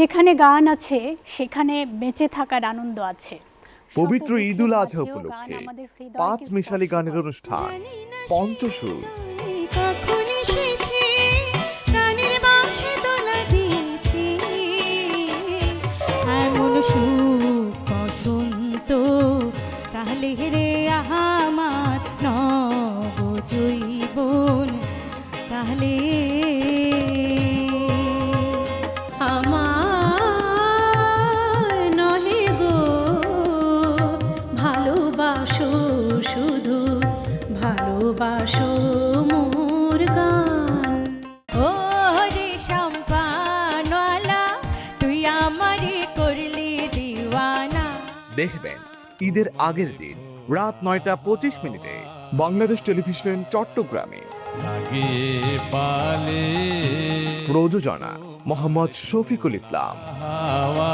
যেখানে গান আছে সেখানে বেঁচে থাকার আনন্দ আছে। পবিত্র শত ঈদুল দুঃখের আজহা মাঝেও গান উপলক্ষে আমাদের হৃদয়কে পাঁচ মিশালি স্পর্শ গানের করে। অনুষ্ঠান পঞ্চসুর। কখন এসেছে প্রাণের বাঁশে দোলা দিয়েছে এমন সুখ বসন্ত তাহলে রে আমার নব জৈবন তাহলে আমার নহে গো ভালোবাসো শুধু ভালোবাসো মোর গান ও রে সম্পানওয়ালা তুই আমারে করলি দিওয়ানা। দেখবেন ঈদের আগের দিন রাত 9:25 বাংলাদেশ টেলিভিশন চট্টগ্রামে। লাগে পালে প্রযোজনা মোহাম্মদ শফিকুল ইসলাম। হাওয়া